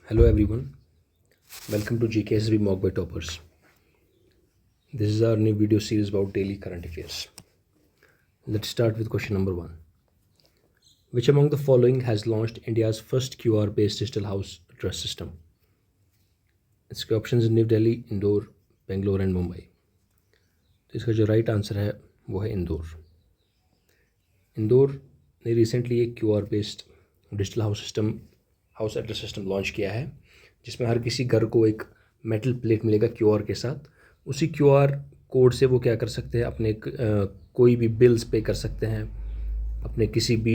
Hello everyone, welcome to GKSB Mock by Toppers. This is our new video series about daily current affairs. Let's start with question number 1. Which among the following has launched India's first QR-based digital house address system? इसके options new Delhi, Indore, Bangalore and Mumbai. तो इसका जो right answer है वो है इंदौर. इंदौर ने recently एक QR based digital house address system launch किया है, जिसमें हर किसी घर को एक मेटल प्लेट मिलेगा QR के साथ. उसी QR कोड से वो क्या कर सकते हैं, अपने कोई भी बिल्स पे कर सकते हैं, अपने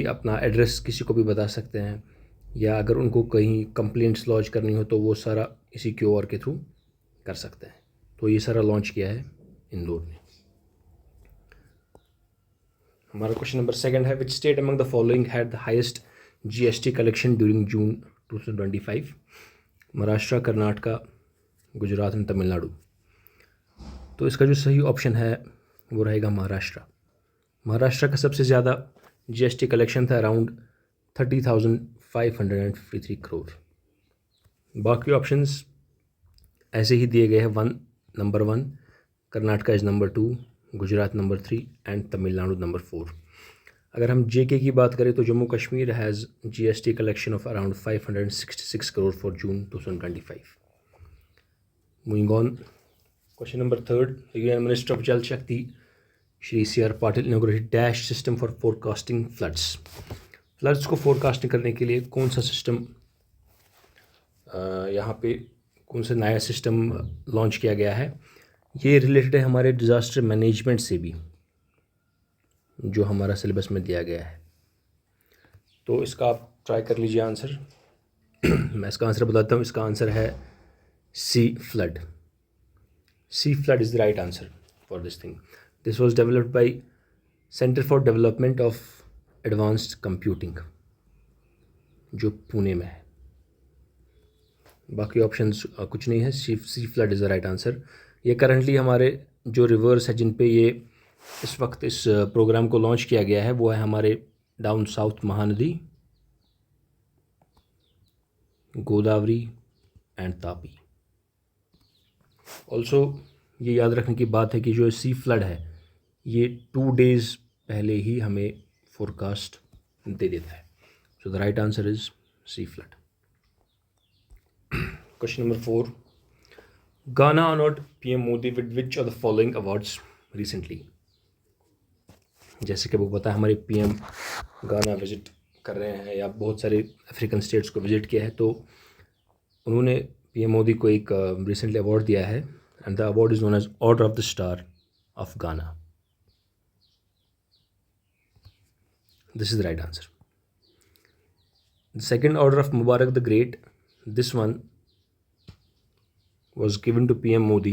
अपना एड्रेस किसी को भी बता सकते हैं, या अगर उनको कहीं कंप्लेंट्स लॉन्च करनी हो तो वो सारा इसी QR के थ्रू कर सकते हैं. तो ये सारा लॉन्च किया है इंदौर ने. हमारा क्वेश्चन नंबर 2 है, which state among the following had the highest GST collection during June 2025? Maharashtra, Karnataka, Gujarat and Tamil Nadu. तो इसका जो सही ऑप्शन है वो रहेगा महाराष्ट्र. महाराष्ट्र का सबसे ज़्यादा GST कलेक्शन था, अराउंड 30,553 करोड़. बाकी ऑप्शंस ऐसे ही दिए गए हैं. Number 1, Karnataka is number 2, Gujarat number 3 and Tamil Nadu number 4. अगर हम JK की बात करें तो Jammu Kashmir has GST collection of around 566 crore for June 2025. Moving on, question number 3. Union minister of जल शक्ति Shri CR Patil inaugurated dash system for forecasting floods को फोरकास्टिंग करने के लिए कौन सा सिस्टम यहाँ पे कौन सा नया सिस्टम लॉन्च किया गया है? ये रिलेटेड है हमारे डिज़ास्टर मैनेजमेंट से भी, जो हमारा सिलेबस में दिया गया है. तो इसका आप ट्राई कर लीजिए आंसर. मैं इसका आंसर बताता हूँ. इसका आंसर है सी flood. C flood is the right answer for this thing. This was developed by centre for development of advanced computing, जो पुणे में है. बाकी ऑप्शंस कुछ नहीं है. सी फ्लड इज़ द राइट आंसर. ये करंटली हमारे जो रिवर्स है जिन पे ये इस वक्त इस प्रोग्राम को लॉन्च किया गया है वो है हमारे down south Mahanadi, Godavari and Tapi. Also ये याद रखने की बात है कि जो सी फ्लड है ये 2 डेज़ पहले ही हमें फोरकास्ट दे देता है. So the right answer is C flood. Question number 4. Ghana honoured PM Modi with which of the following awards recently? जैसे कि वो पता है हमारे PM गाना विज़िट कर रहे हैं या बहुत सारे अफ्रीकन स्टेट्स को विज़िट किया है, तो उन्होंने PM मोदी को एक रिसेंटली अवार्ड दिया है, and the award is known as order of the star of Ghana. This is the right answer. The second order of Mubarak the great, this one was given to PM Modi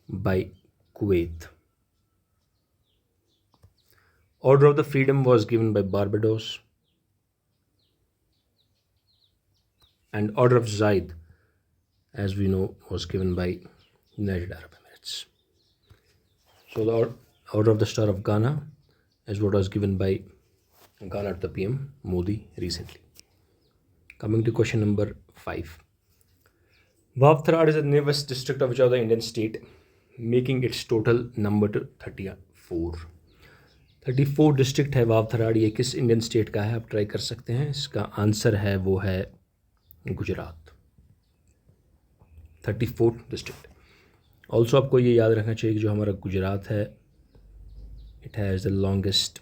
by Kuwait. Order of the Freedom was given by Barbados, and Order of Zayed, as we know, was given by United Arab Emirates. So the Order of the Star of Ghana is what was given by Ghana to the PM Modi recently. Coming to question number 5. Wavtharad is the newest district of which of the Indian state, making its total number to 34. 34 district है वावथराड. ये किस Indian state का है? आप try कर सकते हैं. इसका आंसर है वो है गुजरात. 34 डिस्ट्रिक्ट. ऑल्सो आपको ये याद रखना चाहिए कि जो हमारा गुजरात है, it has the longest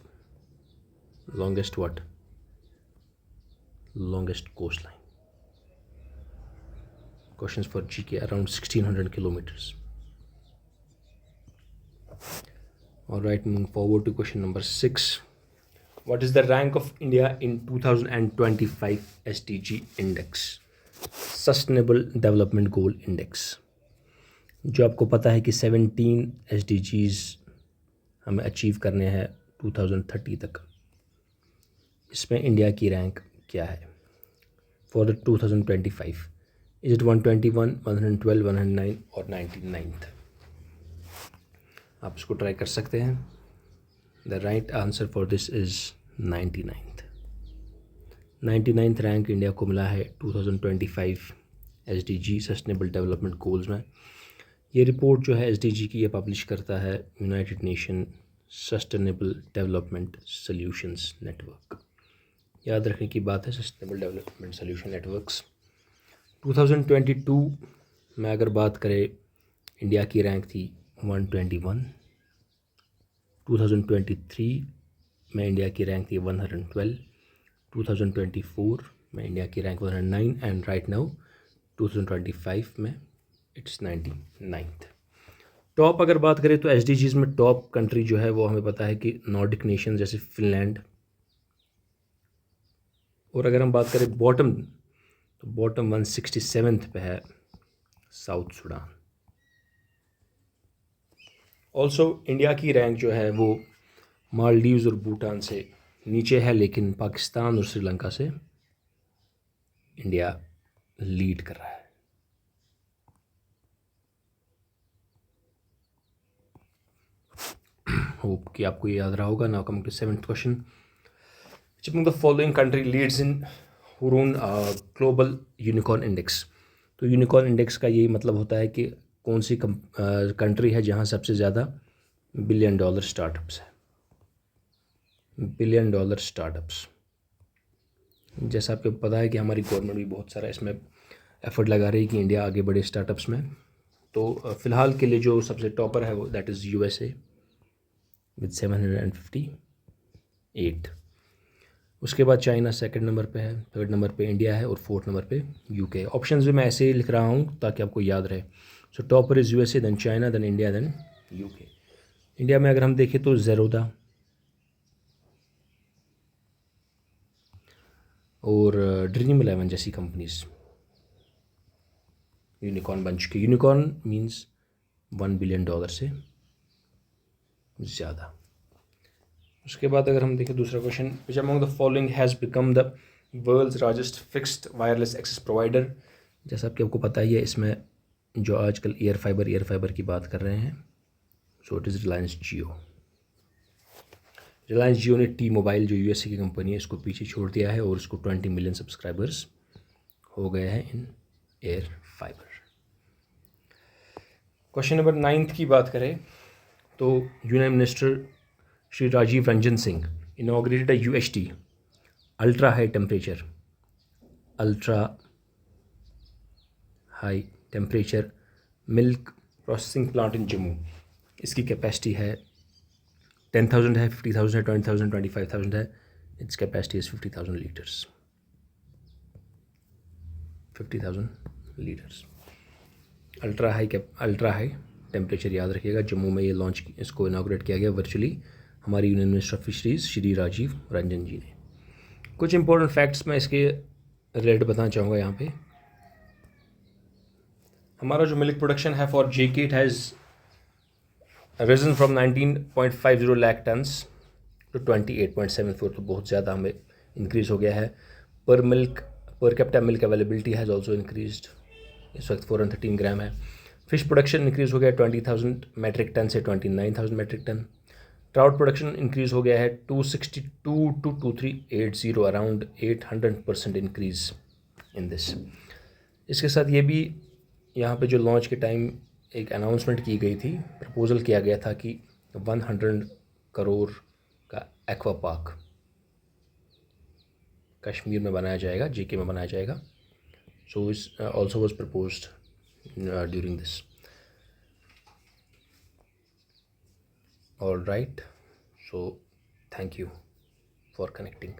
coast line. Questions for GK, around 1600 kilometers. All right, moving forward to question number 6. What is the rank of India in 2025 SDG index, Sustainable Development Goal Index? जो आपको पता है कि 17 SDGs हमें achieve करने हैं 2030 तक. इसमें इंडिया की रैंक क्या है फॉर द 2025? Is it 121, 112, 109 और 99th? आप इसको ट्राई कर सकते हैं. The right answer for this is 99th. 99th rank India को मिला है 2025 SDG सस्टेनेबल डेवलपमेंट गोल्स में। ये रिपोर्ट जो है SDG की ये पब्लिश करता है United nation sustainable development solutions network. याद रखने की बात है सस्टेनेबल डेवलपमेंट सॉल्यूशन नेटवर्क्स। 2022 में अगर बात करें इंडिया की रैंक थी 121। 2023 में इंडिया की रैंक थी 112। 2024 में इंडिया की रैंक 109 एंड राइट नाउ 2025 में इट्स 99th। टॉप अगर बात करें तो SDGs में टॉप कंट्री जो है वो हमें पता है कि नॉर्डिक नेशन जैसे फिनलैंड। और अगर हम बात करें बॉटम तो बॉटम 167th पे है साउथ सुडान। ऑल्सो इंडिया की रैंक जो है वो मालदीव्स और भूटान से नीचे है, लेकिन पाकिस्तान और श्रीलंका से इंडिया लीड कर रहा है। होप कि आपको ये याद रहा होगा। Now coming to 7th question, which among the following country leads in Hurun global unicorn index. तो यूनिकॉर्न इंडेक्स का यही मतलब होता है कि कौन सी कंट्री है जहाँ सबसे ज़्यादा $1 बिलियन स्टार्टअप्स है। $1 बिलियन स्टार्टअप्स, जैसा आपको पता है कि हमारी गवर्नमेंट भी बहुत सारा इसमें एफर्ट लगा रही है कि इंडिया आगे बढ़े स्टार्टअप्स में। तो फ़िलहाल के लिए जो सबसे टॉपर है वो दैट इज़ USA विद 758। उसके बाद चाइना सेकंड नंबर पे है, थर्ड नंबर पे इंडिया है और फोर्थ नंबर पे UK। ऑप्शंस भी मैं ऐसे ही लिख रहा हूँ ताकि आपको याद रहे। So topper is USA, then China, then India, then UK। India में अगर हम देखें तो ज़ेरोदा और ड्रीम 11 जैसी कंपनीज यूनिकॉर्न बन चुकी। यूनिकॉर्न मीन्स $1 बिलियन से ज़्यादा। उसके बाद अगर हम देखें दूसरा question, which among the following has become the world's largest fixed wireless access provider. जैसा कि आपको पता ही है, इसमें जो आजकल एयर फाइबर की बात कर रहे हैं, सो इट इज़ रिलायंस जियो। रिलायंस जियो ने T-Mobile जो USA की कंपनी है इसको पीछे छोड़ दिया है और उसको 20 मिलियन सब्सक्राइबर्स हो गए हैं in air fiber. Question number 9 की बात करें तो union minister Shri Rajiv Ranjan Singh inaugurated a UHT ultra high temperature milk processing plant in Jammu. इसकी कैपेसिटी है 10,000 है, 50,000 है, 20,000, 25,000 है। Its capacity is 50,000 litres. 50,000 litres ultra high temperature, याद रखिएगा। जम्मू में ये लॉन्च इसको इनाग्रेट किया गया वर्चुअली हमारे union minister of fisheries Shri Rajiv Ranjan ji ने। कुछ इंपॉर्टेंट फैक्ट्स मैं इसके रिलेटेड बताना चाहूँगा यहाँ पे। हमारा जो मिल्क प्रोडक्शन है for JK it has risen from 19.50 lakh tons to 28.74, तो बहुत ज़्यादा हमें इंक्रीज़ हो गया है। Per capita milk availability has also increased, इस वक्त 413 ग्राम है। फिश प्रोडक्शन इंक्रीज़ हो गया 20,000 मेट्रिक टन से 29,000 metric ton. Trout production increase हो गया है 262 to 2380, around 800% increase in this. इसके साथ ये भी यहाँ पे जो लॉन्च के टाइम एक अनाउंसमेंट की गई थी, प्रपोजल किया गया था कि 100 करोड़ का एक्वा पार्क कश्मीर में बनाया जाएगा, JK में बनाया जाएगा। सो इस also was proposed during this. All right, so thank you for connecting.